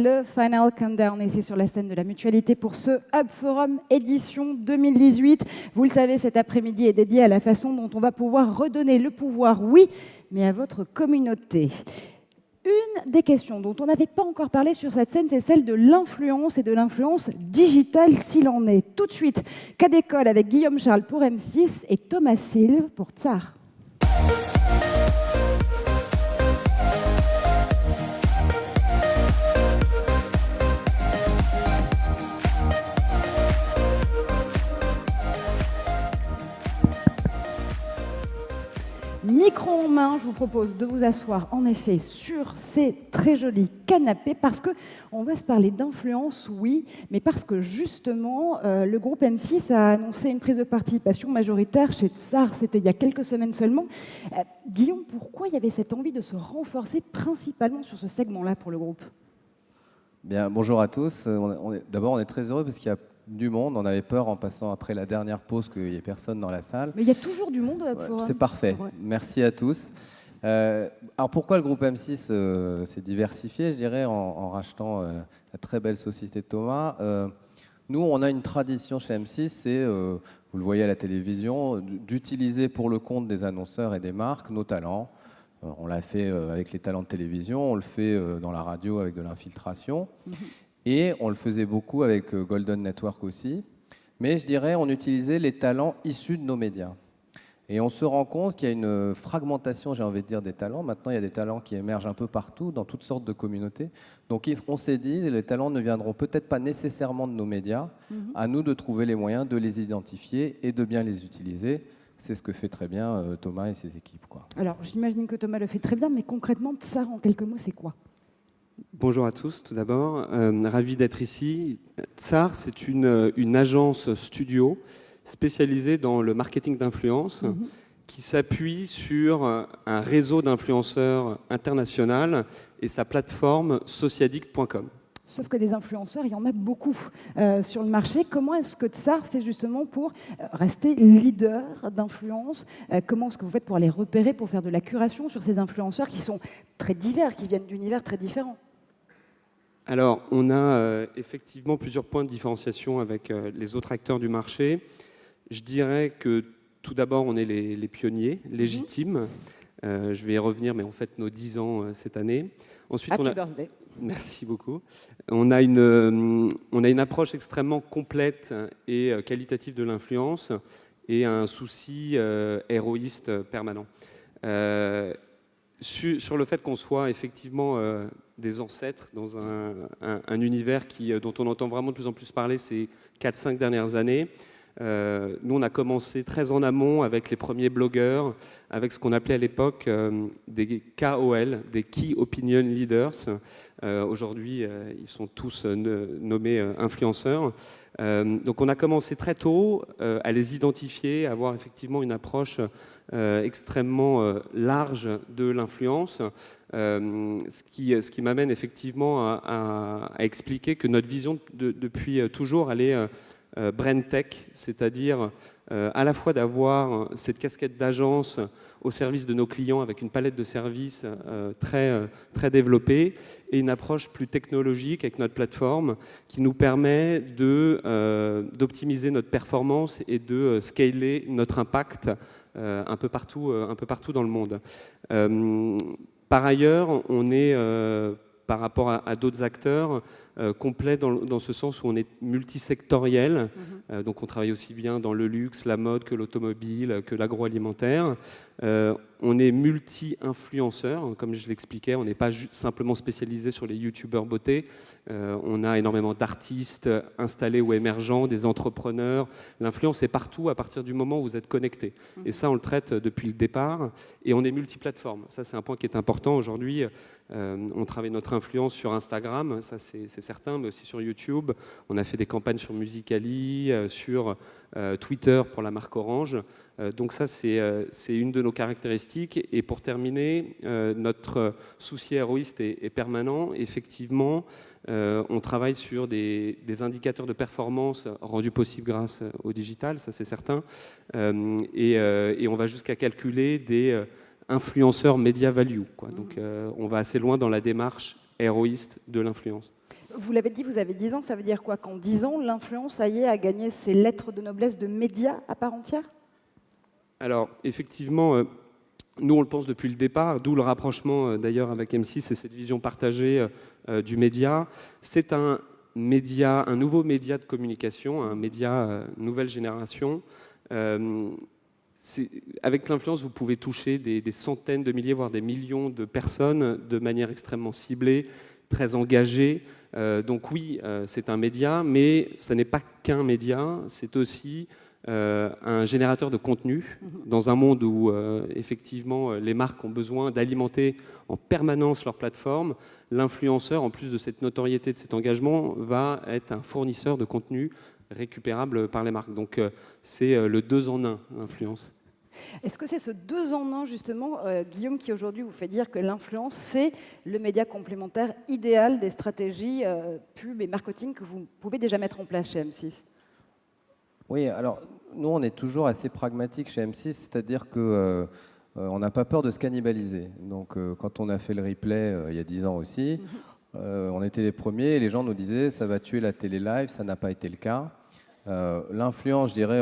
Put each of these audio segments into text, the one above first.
le Final Countdown ici sur la scène de la Mutualité pour ce Hub Forum édition 2018. Vous le savez, cet après-midi est dédié à la façon dont on va pouvoir redonner le pouvoir, oui, mais à votre communauté. Une des questions dont on n'avait pas encore parlé sur cette scène, c'est celle de l'influence et de l'influence digitale s'il en est. Tout de suite, cas d'école avec Guillaume Charles pour M6 et Thomas Silve pour Tsar. Micro en main, je vous propose de vous asseoir en effet sur ces très jolis canapés parce qu'on va se parler d'influence, oui, mais parce que justement, le groupe M6 a annoncé une prise de participation majoritaire chez Tsar, c'était il y a quelques semaines seulement. Guillaume, pourquoi il y avait cette envie de se renforcer principalement sur ce segment-là pour le groupe ? Bien, bonjour à tous. D'abord, on est très heureux parce qu'il y a du monde. On avait peur en passant après la dernière pause qu'il n'y ait personne dans la salle. Mais il y a toujours du monde. C'est parfait. Ouais. Merci à tous. Alors pourquoi le groupe M6 s'est diversifié, je dirais, en rachetant la très belle société de Thomas. Nous, on a une tradition chez M6, c'est, vous le voyez à la télévision, d'utiliser pour le compte des annonceurs et des marques nos talents. On l'a fait avec les talents de télévision, on le fait dans la radio avec de l'infiltration. Et on le faisait beaucoup avec Golden Network aussi. Mais je dirais, on utilisait les talents issus de nos médias. Et on se rend compte qu'il y a une fragmentation, j'ai envie de dire, des talents. Maintenant, il y a des talents qui émergent un peu partout, dans toutes sortes de communautés. Donc on s'est dit, les talents ne viendront peut-être pas nécessairement de nos médias. À nous de trouver les moyens de les identifier et de bien les utiliser. C'est ce que fait très bien Thomas et ses équipes, quoi. Alors, j'imagine que Thomas le fait très bien, mais concrètement, Tsar, en quelques mots, c'est quoi ? Bonjour à tous, tout d'abord. Ravi d'être ici. Tsar, c'est une agence studio spécialisée dans le marketing d'influence qui s'appuie sur un réseau d'influenceurs international et sa plateforme sociadict.com. Sauf que des influenceurs, il y en a beaucoup sur le marché. Comment est-ce que Tsar fait justement pour rester leader d'influence ? Comment est-ce que vous faites pour les repérer, pour faire de la curation sur ces influenceurs qui sont très divers, qui viennent d'univers très différents ? Alors, on a effectivement plusieurs points de différenciation avec les autres acteurs du marché. Je dirais que tout d'abord, on est les pionniers, légitimes. Je vais y revenir, mais on fête nos 10 ans cette année. Ensuite, Happy birthday. Merci beaucoup. On a une approche extrêmement complète et qualitative de l'influence et un souci héroïste permanent. Sur le fait qu'on soit effectivement des ancêtres dans un univers dont on entend vraiment de plus en plus parler ces 4-5 dernières années. Nous, on a commencé très en amont avec les premiers blogueurs, avec ce qu'on appelait à l'époque des KOL, des Key Opinion Leaders. Aujourd'hui, ils sont tous nommés influenceurs. Donc, on a commencé très tôt à les identifier, à avoir effectivement une approche extrêmement large de l'influence, ce qui m'amène effectivement à expliquer que notre vision depuis toujours, elle est Brain Tech, c'est-à-dire à la fois d'avoir cette casquette d'agence au service de nos clients avec une palette de services très développée et une approche plus technologique avec notre plateforme qui nous permet d'optimiser notre performance et de scaler notre impact un peu partout dans le monde. Par ailleurs, on est, par rapport à d'autres acteurs, complet dans ce sens où on est multisectoriel. Donc on travaille aussi bien dans le luxe, la mode que l'automobile, que l'agroalimentaire. On est multi-influenceur, comme je l'expliquais, on n'est pas simplement spécialisé sur les youtubeurs beauté. On a énormément d'artistes installés ou émergents, des entrepreneurs. L'influence est partout à partir du moment où vous êtes connecté. Et ça, on le traite depuis le départ. Et on est multiplateforme. Ça, c'est un point qui est important aujourd'hui. On travaille notre influence sur Instagram, ça c'est certain, mais aussi sur YouTube. On a fait des campagnes sur Musical.ly, sur Twitter pour la marque Orange. Donc ça, c'est une de nos caractéristiques. Et pour terminer, notre souci héroïste est permanent. Effectivement, on travaille sur des indicateurs de performance rendus possibles grâce au digital, ça c'est certain. Et on va jusqu'à calculer des influenceurs media value, quoi. Donc on va assez loin dans la démarche héroïste de l'influence. Vous l'avez dit, vous avez 10 ans, ça veut dire quoi? Qu'en 10 ans, l'influence, ça y est, a gagné ses lettres de noblesse de médias à part entière? Alors, effectivement, nous, on le pense depuis le départ, d'où le rapprochement d'ailleurs avec M6 et cette vision partagée du média. C'est un média, un nouveau média de communication, un média nouvelle génération. Avec l'influence, vous pouvez toucher des centaines de milliers, voire des millions de personnes de manière extrêmement ciblée, très engagée. Donc oui, c'est un média, mais ce n'est pas qu'un média, c'est aussi un générateur de contenu dans un monde où effectivement les marques ont besoin d'alimenter en permanence leur plateforme. L'influenceur, en plus de cette notoriété, de cet engagement, va être un fournisseur de contenu récupérable par les marques. Donc c'est le 2 en 1, l'influence. Est-ce que c'est ce 2 en 1, justement, Guillaume, qui aujourd'hui vous fait dire que l'influence, c'est le média complémentaire idéal des stratégies pub et marketing que vous pouvez déjà mettre en place chez M6? Oui, alors nous, on est toujours assez pragmatique chez M6, c'est-à-dire que on n'a pas peur de se cannibaliser. Donc, quand on a fait le replay il y a 10 ans aussi, on était les premiers et les gens nous disaient ça va tuer la télé live, ça n'a pas été le cas. L'influence, je dirais,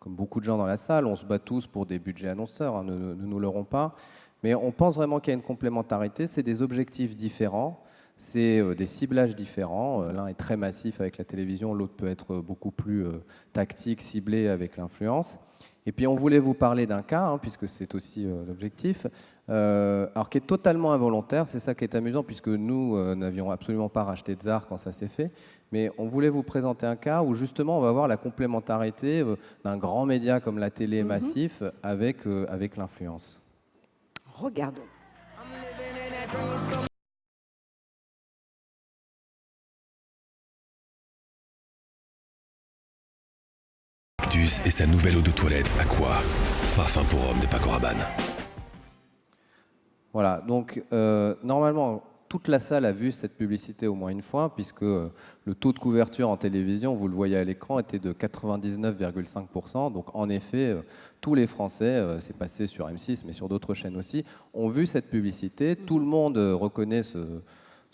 comme beaucoup de gens dans la salle, on se bat tous pour des budgets annonceurs, hein, ne nous leurrons pas. Mais on pense vraiment qu'il y a une complémentarité, c'est des objectifs différents. C'est des ciblages différents. L'un est très massif avec la télévision, l'autre peut être beaucoup plus tactique, ciblé avec l'influence. Et puis on voulait vous parler d'un cas, hein, puisque c'est aussi l'objectif, alors qui est totalement involontaire. C'est ça qui est amusant, puisque nous n'avions absolument pas racheté Tsar quand ça s'est fait. Mais on voulait vous présenter un cas où justement on va voir la complémentarité d'un grand média comme la télé massif avec l'influence. Regardons. Cactus et sa nouvelle eau de toilette Aqua. Parfum pour homme de Paco Rabanne. Voilà, donc normalement, toute la salle a vu cette publicité au moins une fois, puisque le taux de couverture en télévision, vous le voyez à l'écran, était de 99,5%. Donc en effet, tous les Français, c'est passé sur M6, mais sur d'autres chaînes aussi, ont vu cette publicité. Tout le monde reconnaît ce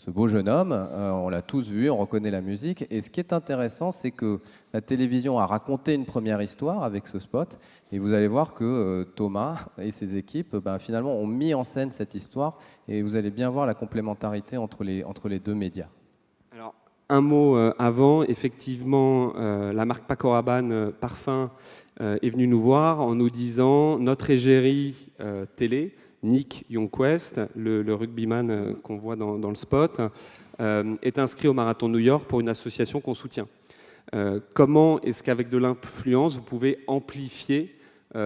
beau jeune homme, on l'a tous vu, on reconnaît la musique. Et ce qui est intéressant, c'est que la télévision a raconté une première histoire avec ce spot. Et vous allez voir que Thomas et ses équipes, finalement, ont mis en scène cette histoire. Et vous allez bien voir la complémentarité entre les deux médias. Alors, un mot avant, effectivement, la marque Paco Rabanne Parfum est venue nous voir en nous disant notre égérie télé, Nick Youngquest, le rugbyman qu'on voit dans le spot, est inscrit au Marathon de New York pour une association qu'on soutient. Comment est-ce qu'avec de l'influence, vous pouvez amplifier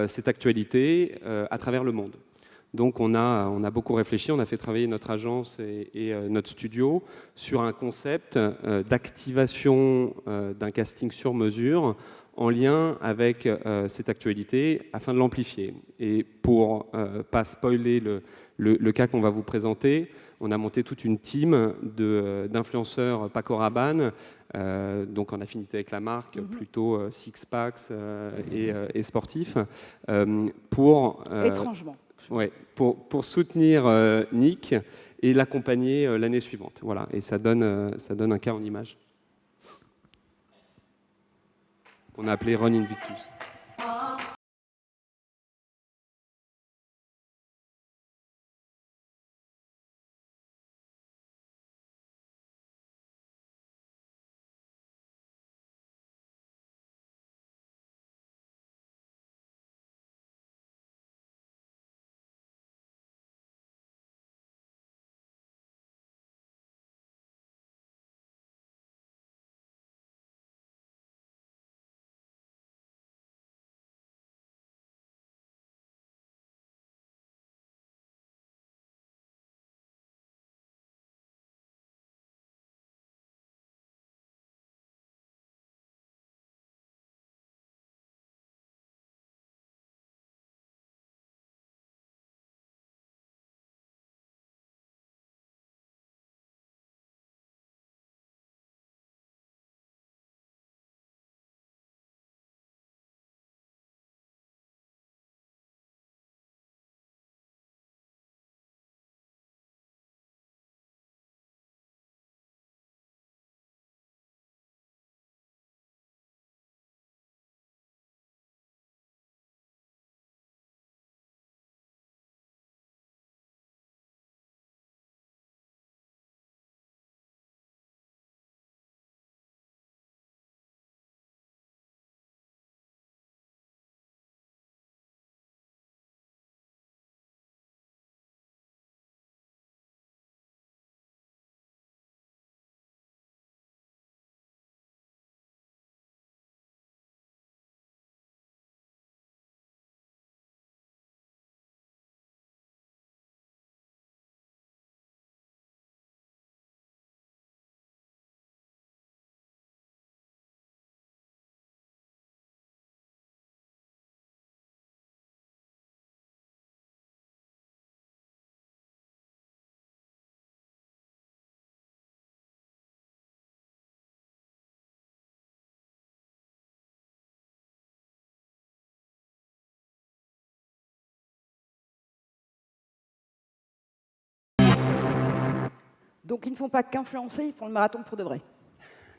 cette actualité à travers le monde? Donc on a beaucoup réfléchi, on a fait travailler notre agence et notre studio sur un concept d'activation d'un casting sur mesure en lien avec cette actualité afin de l'amplifier. Et pour pas spoiler le cas qu'on va vous présenter, on a monté toute une team d'influenceurs Paco Rabanne, donc en affinité avec la marque, plutôt six-packs et sportifs, pour... Étrangement. Ouais, pour soutenir Nick et l'accompagner l'année suivante. Voilà, et ça donne un cas en image qu'on a appelé Run Invictus. Donc ils ne font pas qu'influencer, ils font le marathon pour de vrai.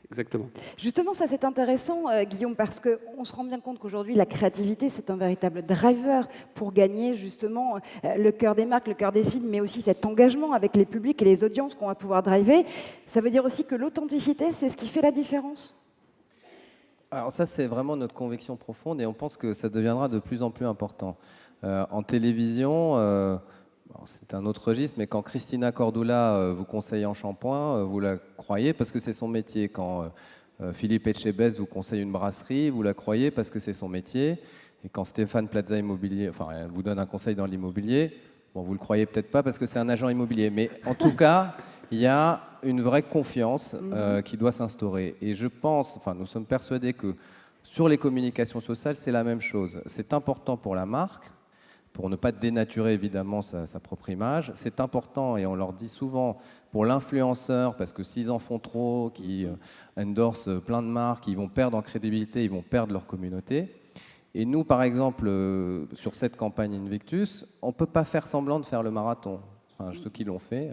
Exactement. Justement, ça c'est intéressant, Guillaume, parce qu'on se rend bien compte qu'aujourd'hui, la créativité, c'est un véritable driver pour gagner justement le cœur des marques, le cœur des cibles, mais aussi cet engagement avec les publics et les audiences qu'on va pouvoir driver. Ça veut dire aussi que l'authenticité, c'est ce qui fait la différence? Alors ça, c'est vraiment notre conviction profonde et on pense que ça deviendra de plus en plus important. En télévision, c'est un autre registre, mais quand Christina Cordula vous conseille en shampoing, vous la croyez parce que c'est son métier. Quand Philippe Etchebest vous conseille une brasserie, vous la croyez parce que c'est son métier. Et quand Stéphane Plaza Immobilier, elle vous donne un conseil dans l'immobilier, bon, vous le croyez peut-être pas parce que c'est un agent immobilier. Mais en tout cas, il y a une vraie confiance qui doit s'instaurer. Et je pense, nous sommes persuadés que sur les communications sociales, c'est la même chose. C'est important pour la marque, pour ne pas dénaturer évidemment sa propre image. C'est important, et on leur dit souvent, pour l'influenceur, parce que s'ils en font trop, qui endorsent plein de marques, ils vont perdre en crédibilité, ils vont perdre leur communauté. Et nous, par exemple, sur cette campagne Invictus, on ne peut pas faire semblant de faire le marathon. Ceux qui l'ont fait,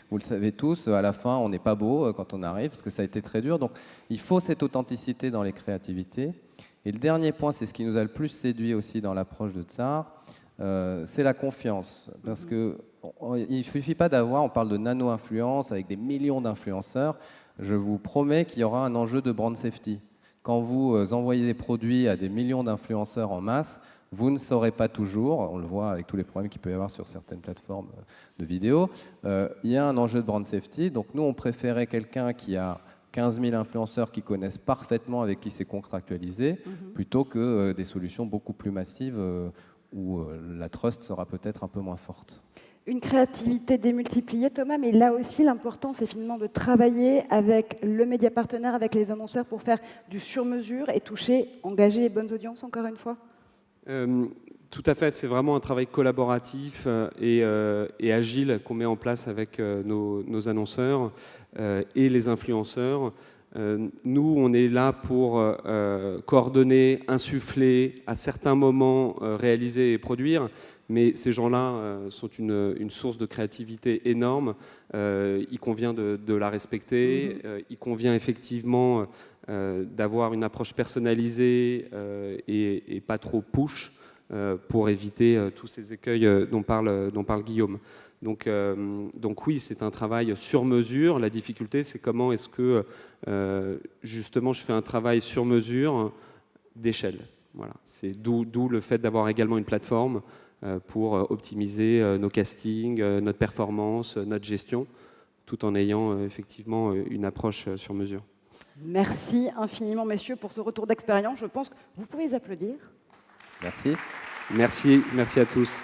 vous le savez tous, à la fin, on n'est pas beau quand on arrive, parce que ça a été très dur. Donc, il faut cette authenticité dans les créativités. Et le dernier point, c'est ce qui nous a le plus séduit aussi dans l'approche de Tsar, c'est la confiance. Parce qu'il ne suffit pas d'avoir, on parle de nano-influence avec des millions d'influenceurs. Je vous promets qu'il y aura un enjeu de brand safety. Quand vous envoyez des produits à des millions d'influenceurs en masse, vous ne saurez pas toujours, on le voit avec tous les problèmes qu'il peut y avoir sur certaines plateformes de vidéos, il y a un enjeu de brand safety. Donc nous, on préférait quelqu'un qui a 15 000 influenceurs qui connaissent parfaitement, avec qui c'est contractualisé, plutôt que des solutions beaucoup plus massives où la trust sera peut-être un peu moins forte. Une créativité démultipliée, Thomas, mais là aussi, l'important, c'est finalement de travailler avec le média partenaire, avec les annonceurs pour faire du sur-mesure et toucher, engager les bonnes audiences, encore une fois. Tout à fait, c'est vraiment un travail collaboratif et agile qu'on met en place avec nos annonceurs et les influenceurs. Nous, on est là pour coordonner, insuffler, à certains moments réaliser et produire, mais ces gens-là sont une source de créativité énorme. Il convient de la respecter, il convient effectivement d'avoir une approche personnalisée et pas trop push pour éviter tous ces écueils dont parle Guillaume. Donc oui, c'est un travail sur mesure. La difficulté, c'est comment est-ce que justement je fais un travail sur mesure d'échelle. Voilà. C'est d'où le fait d'avoir également une plateforme pour optimiser nos castings, notre performance, notre gestion, tout en ayant effectivement une approche sur mesure. Merci infiniment, messieurs, pour ce retour d'expérience. Je pense que vous pouvez les applaudir. Merci. Merci à tous.